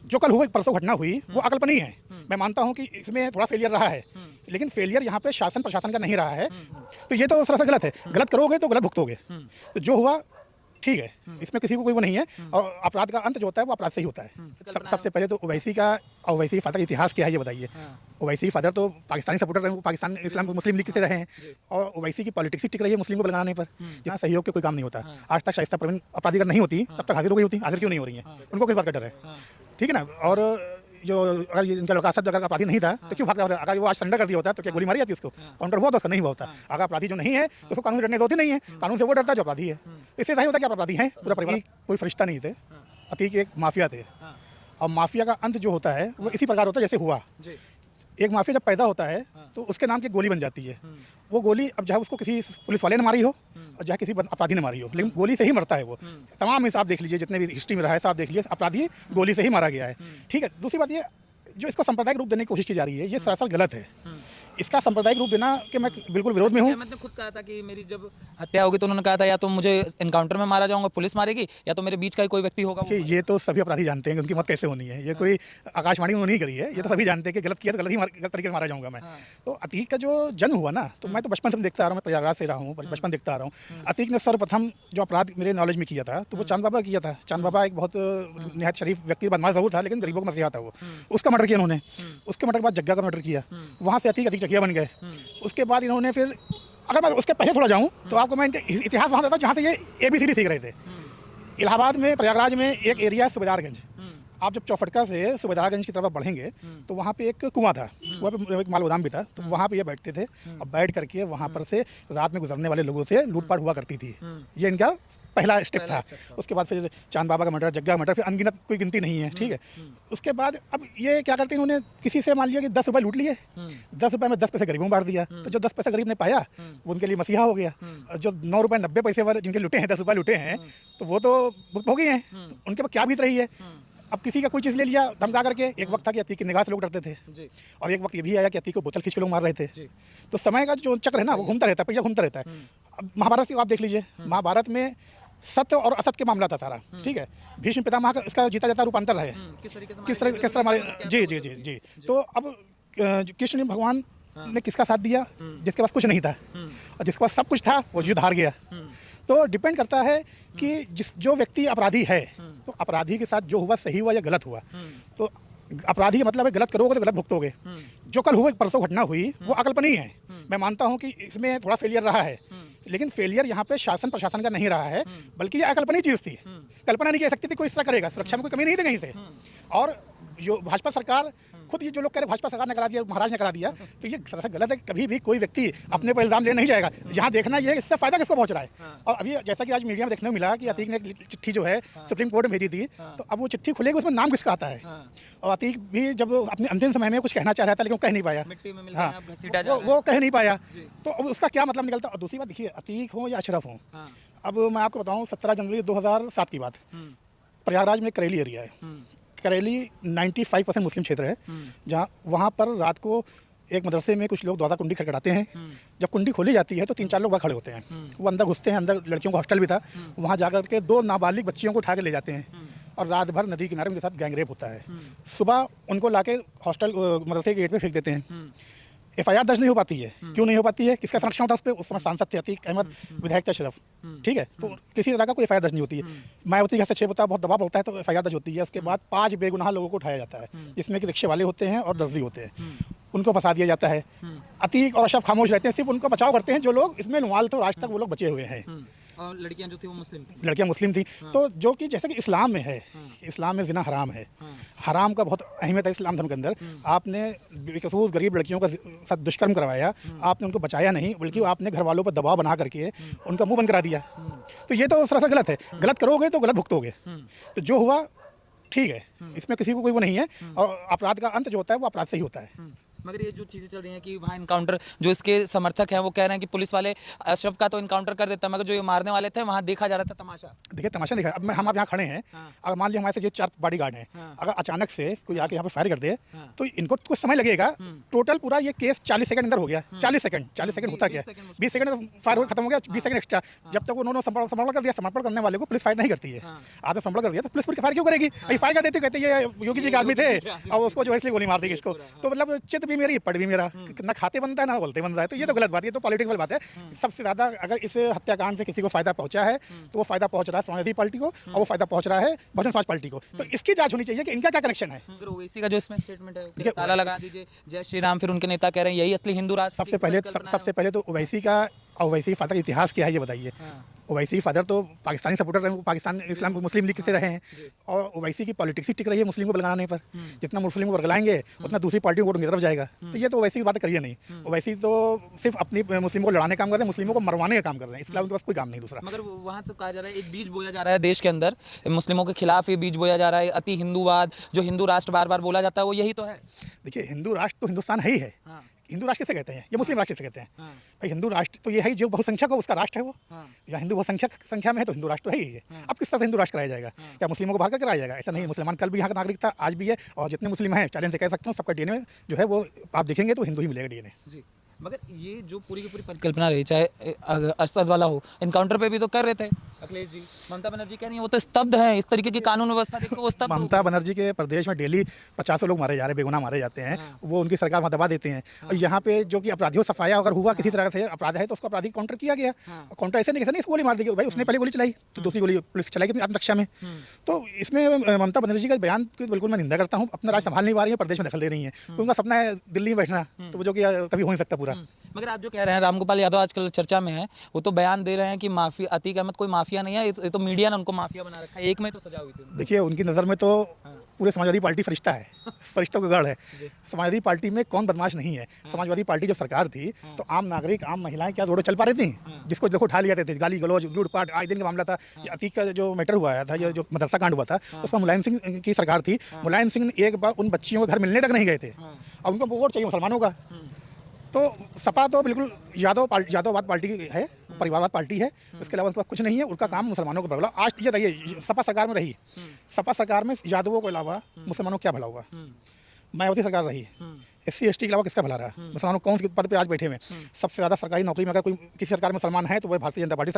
जो कल हुई परसों घटना हुई वो अकल्पनीय है। मैं मानता हूं कि इसमें थोड़ा फेलियर रहा है, लेकिन फेलियर यहाँ पे शासन प्रशासन का नहीं रहा है। तो ये तो सरासर गलत है। गलत करोगे तो गलत भुगतोगे। तो जो हुआ ठीक है, इसमें किसी को कोई वो नहीं है। और अपराध का अंत जो होता है वो अपराध से ही होता है। सबसे पहले तो ओवैसी का और ओवैसी फादर का इतिहास क्या है ये बताइए। ओवैसी फादर तो पाकिस्तानी सपोर्टर रहे, पाकिस्तान इस्लाम मुस्लिम लीग से रहे हैं, और ओवैसी की पॉलिटिक्स ही टिक रही है मुस्लिम को बनाने पर, जहाँ सहयोग के कोई काम नहीं होता। आज तक शाइस्ता परवीन अपराधी अगर नहीं होती तब तक हाजिर हो गई होती। हाजिर क्यों नहीं हो रही है? उनको किस बात का डर है? ठीक है ना। और जो अगर इनका लड़का असद अगर अपराधी नहीं था तो क्यों भागता? अगर वो आज सरेंडर कर दिया होता तो क्या गोली मारी जाती उसको? काउंटर हुआ तो उसका नहीं हुआ होता। अगर अपराधी जो नहीं है तो उसको कानून से डरने होती नहीं है। कानून से वो डरता है जो अपराधी है। इससे सही होता है कि आप अपराधी हैं। पूरा परिवार कोई फरिश्ता नहीं थे, अतीक एक माफिया थे। और माफिया का अंत जो होता है वो इसी प्रकार होता है जैसे हुआ। एक माफिया जब पैदा होता है तो उसके नाम की गोली बन जाती है। वो गोली अब चाहे उसको किसी पुलिस वाले ने मारी हो और चाहे किसी अपराधी ने मारी हो, लेकिन गोली से ही मरता है वो। तमाम हिसाब देख लीजिए, जितने भी हिस्ट्री में रहा है साहब देख लीजिए, अपराधी गोली से ही मारा गया है। ठीक है। दूसरी बात ये जो इसको सांप्रदायिक रूप देने की कोशिश की जा रही है ये सरासर गलत है। इसका सांप्रदायिक रूप देना कि मैं बिल्कुल विरोध में हूँ। मैंने खुद कहा था कि मेरी जब हत्या होगी तो उन्होंने कहा था या तो मुझे एनकाउंटर में मारा जाऊंगा, पुलिस मारेगी, या तो मेरे बीच का ही कोई व्यक्ति होगा। ये तो सभी अपराधी जानते हैं कि उनकी मौत कैसे होनी है। ये कोई आकाशवाणी उन्होंने नहीं करी है। ये तो सभी जानते हैं कि गलत किया तो गलत तरीके से मारा जाऊंगा मैं। तो अतीक का जो जन्म हुआ ना, तो मैं तो बचपन से देखता आ रहा हूँ। मैं प्रयागराज से रहा हूँ, बचपन देखता आ रहा हूँ। अतीक ने सर्वप्रथम जो अपराध मेरे नॉलेज में किया था तो वो चांद बाबा किया था। चांद बाबा एक बहुत निहायत शरीफ व्यक्ति, बदमाश जरूर था लेकिन गरीबों का मसीहा था वो। उसका मर्डर किया उन्होंने। उसके मर्डर के बाद जग्गा का मर्डर किया। वहाँ से अतीक चकिया बन गए। उसके बाद इन्होंने फिर, अगर मैं उसके पहले थोड़ा जाऊँ तो आपको मैं इतिहास वहाँ देता हूँ जहाँ से ये ABCD सीख रहे थे। इलाहाबाद में प्रयागराज में एक एरिया सूबेदारगंज। आप जब चौफटका से सूबेदारगंज की तरफ बढ़ेंगे तो वहाँ पे एक कुआं था, वहाँ पे एक माल गोदाम भी था। तो वहाँ पे ये बैठते थे। अब बैठ करके वहाँ पर से रात में गुजरने वाले लोगों से लूटपाट हुआ करती थी। ये इनका पहला स्टेप था। उसके बाद फिर चांद बाबा का मर्डर, जग्गा का मर्डर, फिर अनगिनत कोई गिनती नहीं है। ठीक है। उसके बाद अब ये क्या करते हैं, इन्होंने किसी से मान लिया कि 10 रुपये लूट लिए, 10 रुपये में 10 पैसे गरीबों में बांट दिया। तो जो 10 पैसे गरीब ने पाया वो उनके लिए मसीहा हो गया। जो 9 रुपये 90 पैसे वाले जिनके लुटे हैं, 10 रुपये लुटे हैं, तो वो तो हो गए हैं। उनके पास क्या बीत रही है। अब किसी का कोई चीज़ ले लिया धमका करके। एक वक्त था कि अतीक की निगाह से लोग डरते थे, और एक वक्त ये भी आया कि अतीक को बोतल खींच के लोग मार रहे थे। तो समय का जो चक्र है ना वो घूमता रहता है, पहिया घूमता रहता है। अब महाभारत से आप देख लीजिए, महाभारत में सत्य और असत्य के मामला था सारा। ठीक है। भीष्म पितामह का इसका जीता जाता रूपांतर है, किस तरह हमारे जी जी जी जी। तो अब कृष्ण भगवान ने किसका साथ दिया? जिसके पास कुछ नहीं था, और जिसके पास सब कुछ था वो युद्ध हार गया। तो डिपेंड करता है कि जो व्यक्ति अपराधी है तो अपराधी के साथ जो हुआ सही हुआ या गलत हुआ। तो अपराधी का मतलब है गलत करोगे तो गलत भुगतोगे। जो कल हुई परसों घटना हुई वो अकल्पनीय है। मैं मानता हूं कि इसमें थोड़ा फेलियर रहा है, लेकिन फेलियर यहाँ पे शासन प्रशासन का नहीं रहा है, बल्कि ये अकल्पनीय चीज़ थी। कल्पना नहीं की सकती थी कोई इस तरह करेगा। सुरक्षा में कोई कमी नहीं थी कहीं से। और जो भाजपा सरकार खुद ये जो लोग कह रहे भाजपा सरकार ने करा दिया, महाराज ने करा दिया, तो ये गलत है। कभी भी कोई व्यक्ति अपने पर इल्जाम लेने नहीं जाएगा। यहाँ देखना ये इससे फायदा किसको पहुँच रहा है। और अभी जैसा कि आज मीडिया में देखने को मिला कि अतीक ने एक चिट्ठी जो है सुप्रीम कोर्ट में भेजी थी, तो अब वो चिट्ठी खुलेगी उसमें नाम किसका आता है। और अतीक भी जब अपने अंतिम समय में कुछ कहना चाह रहा था लेकिन वो कह नहीं पाया। हाँ, वो कह नहीं पाया, तो अब उसका क्या मतलब निकलता। और दूसरी बात देखिए, अतीक हो या अशरफ हो, अब मैं आपको बताऊँ 17 जनवरी 2007 की बात, प्रयागराज में करेली एरिया है। करेली 95% मुस्लिम क्षेत्र है, जहाँ वहाँ पर रात को एक मदरसे में कुछ लोग दरवाज़ा कुंडी खटखटाते हैं। जब कुंडी खोली जाती है तो 3-4 लोग वहाँ खड़े होते हैं। वो अंदर घुसते हैं, अंदर लड़कियों का हॉस्टल भी था, वहाँ जाकर के 2 नाबालिग बच्चियों को उठा के ले जाते हैं और रात भर नदी किनारे उनके साथ गैंगरेप होता है। सुबह उनको लाके हॉस्टल मदरसे के गेट पे फेंक देते हैं। FIR दर्ज नहीं हो पाती है। क्यों नहीं हो पाती है? किसका संरक्षण था उस पर? उस समय सांसद थे अतीक अहमद, विधायक थे अशरफ। ठीक है। तो किसी तरह का कोई FIR दर्ज नहीं होती है। मायावती का हस्तक्षेप होता है, बहुत दबाव होता है, तो FIR दर्ज होती है। उसके बाद 5 बेगुनाह लोगों को उठाया जाता है, जिसमें कि रिक्शे वाले होते हैं और दर्जी होते हैं। उनको फंसा दिया जाता है। अतीक और अशरफ खामोश रहते हैं, सिर्फ उनको बचाव करते हैं जो लोग इसमें इन्वॉल्व थे, और आज तक वो लोग बचे हुए हैं। और लड़कियां जो थी वो मुस्लिम थी। लड़कियां मुस्लिम थी। तो जो कि जैसे कि इस्लाम में है, इस्लाम में जिना हराम है। हराम का बहुत अहमियत है इस्लाम धर्म के अंदर। आपने बेकसूर गरीब लड़कियों का साथ दुष्कर्म करवाया, आपने उनको बचाया नहीं, बल्कि आपने घर वालों पर दबाव बना करके उनका मुंह बंद करा दिया। तो ये तो सरासर गलत है। गलत करोगे तो गलत भुगतोगे। तो जो हुआ ठीक है, इसमें किसी को कोई वो नहीं है। और अपराध का अंत जो होता है वो अपराध से ही होता है। मगर ये जो चीज़ें चल रही हैं कि वहाँ इनकाउंटर, जो इसके समर्थक हैं वो कह रहे हैं कि पुलिस वाले अशरफ का तो इनकाउंटर कर देता, मगर जो ये मारने वाले थे वहाँ देखा जा रहा था तमाशा। देखिए तमाशा दिखा, अब हम आप यहाँ खड़े हैं, हाँ। अगर मान लिया हमारे से ये 4 बॉडीगार्ड हैं, हाँ। अगर अचानक से कोई आके यहाँ पे फायर कर दे हाँ। तो इनको कुछ समय लगेगा। टोटल पूरा ये केस 40 सेकंड अंदर हो गया। 40 सेकंड होता क्या, 20 सेकंड फायर खत्म हो गया, 20 सेकंड एक्स्ट्रा। जब तक उन्होंने समर्पण कर दिया, समर्पण करने वाले को पुलिस फायर नहीं करती है। आधा समर्पण कर दिया तो पुलिस फायर क्यों करेगी? अभी फायर कर देती, कहते ये योगी जी के आदमी थे और उसको जो है इसलिए गोली मार दी इसको। तो मतलब चित्त भी मेरी, पट भी मेरा, ना खाते बनता है ना बोलते बन रहा है। तो ये तो गलत बात है, ये तो पॉलिटिक्स वाली बात है। सबसे ज्यादा अगर इस हत्याकांड से किसी को फायदा पहुंचा है तो वो फायदा पहुंच रहा है समाजवादी पार्टी को, और वो फायदा पहुंच रहा है बहुजन समाज पार्टी को। तो इसकी जांच होनी चाहिए कि इनका क्या कनेक्शन है। मगर ओवैसी का जो इसमें स्टेटमेंट है कि ताला लगा दीजिए जय श्री राम, फिर उनके नेता कह रहे हैं यही असली हिंदू राष्ट्र। सबसे पहले तो ओवैसी का और ओवैसी फादर का इतिहास क्या है ये बताइए। ओवैसी फादर तो पाकिस्तानी सपोर्टर रहे, पाकिस्तान इस्लाम मुस्लिम लीग से रहे हैं, और ओवैसी की पॉलिटिक्स ही टिक रही है मुस्लिम को बरगलाने पर। जितना मुस्लिम को बरगलाएंगे उतना दूसरी पार्टी को वोट उनकी तरफ जाएगा। तो ये तो ओवैसी की बात करिए नहीं। ओवैसी तो सिर्फ अपनी मुस्लिमों को लड़ाने का काम कर रहे हैं, मुस्लिमों को मरवाने का काम कर रहे हैं, इसके अलावा उनके पास कोई काम नहीं दूसरा। मगर वहाँ से कहा जा रहा है एक बीज बोया जा रहा है देश के अंदर, मुस्लिमों के खिलाफ ये बीज बोया जा रहा है, अति हिंदूवाद, जो हिंदू राष्ट्र बार बार बोला जाता है वो यही तो है। देखिए हिंदू राष्ट्र तो हिंदुस्तान है ही है। हिंदू राष्ट्र किसे कहते हैं? ये मुस्लिम राष्ट्र किसे कहते हैं? भाई हिंदू राष्ट्र तो ये है जो बहुसंख्यक हो उसका राष्ट्र है वो। या हिंदू बहुसंख्यक संख्या में है तो हिंदू राष्ट्र तो है ही है। अब किस तरह से हिंदू राष्ट्र कराया जाएगा? क्या मुस्लिमों को बाहर कर कराया जाएगा? ऐसा नहीं। मुसलमान कल भी यहाँ का नागरिक था, आज भी है, और जितने मुस्लिम हैं चैलेंज से कह सकता हूँ सबका डीएनए जो है वो आप देखेंगे तो हिंदू ही मिलेगा डीएनए। जी, मगर ये जो पूरी की पूरी परिकल्पना रही, चाहे असद वाला हो, इनकाउंटर पे भी तो कर रहे थे अखिलेश जी। ममता बनर्जी कह रही है वो तो स्तब्ध है, इस तरीके की कानून व्यवस्था देखो वो स्तब्ध। ममता बनर्जी के प्रदेश में डेली 50 लोग मारे जा रहे हैं, बेगुनाह मारे जाते हैं। वो उनकी सरकार वहाँ दबा देते हैं। और यहाँ पे जो कि अपराधियों सफाया अगर हुआ किसी तरह से अपराध है तो उसको अपराधी काउंटर किया गया। काउंटर ऐसे नहीं गोली मार दी भाई, उसने पहले गोली चलाई तो दूसरी गोली पुलिस चलाई अपनी आत्मरक्षा में। तो इसमें ममता बनर्जी का बयान की बिल्कुल मैं निंदा करता हूँ। अपना राज संभाल नहीं पा रही है, प्रदेश में दखल दे रही है। उनका सपना है दिल्ली में बैठना, तो जो कि कभी हो नहीं सकता पूरा। मगर आप जो कह रहे हैं रामगोपाल यादव आजकल चर्चा में है, वो तो बयान दे रहे हैं कि माफिया, अतीक अहमद कोई माफिया नहीं है, ये तो मीडिया ने उनको माफिया बना रखा है। एक में तो सजा हुई थी। देखिए उनकी नज़र में तो पूरे समाजवादी पार्टी फरिश्ता है, फरिश्तों का गढ़ है। समाजवादी पार्टी में कौन बदमाश नहीं है? समाजवादी पार्टी जब सरकार थी तो आम नागरिक, आम महिलाएं क्या रोड चल पा रही थी? जिसको देखो उठा लिया थे, गाली गलौज लूटपाट आज दिन का मामला था। ये अतीक का जो मैटर हुआ था, ये जो मदरसा कांड हुआ था, उसमें मुलायम सिंह की सरकार थी। मुलायम सिंह एक बार उन बच्चियों के घर मिलने तक नहीं गए थे, और उनको वोट चाहिए मुसलमानों का। तो सपा तो बिल्कुल यादववाद पार्टी है, परिवारवाद पार्टी है, उसके अलावा उनके पास कुछ नहीं है। उनका काम मुसलमानों को भला। आज ये बताइए सपा सरकार में रही, सपा सरकार में यादवों के अलावा मुसलमानों को क्या भला हुआ? मायावती सरकार रही, SC ST के अलावा किसका भला रहा? मुसलमानों कौन से पद पे आज बैठे हुए? सबसे ज़्यादा सरकारी नौकरी में अगर कोई किसी सरकार में मुसलमान है तो वह भारतीय जनता पार्टी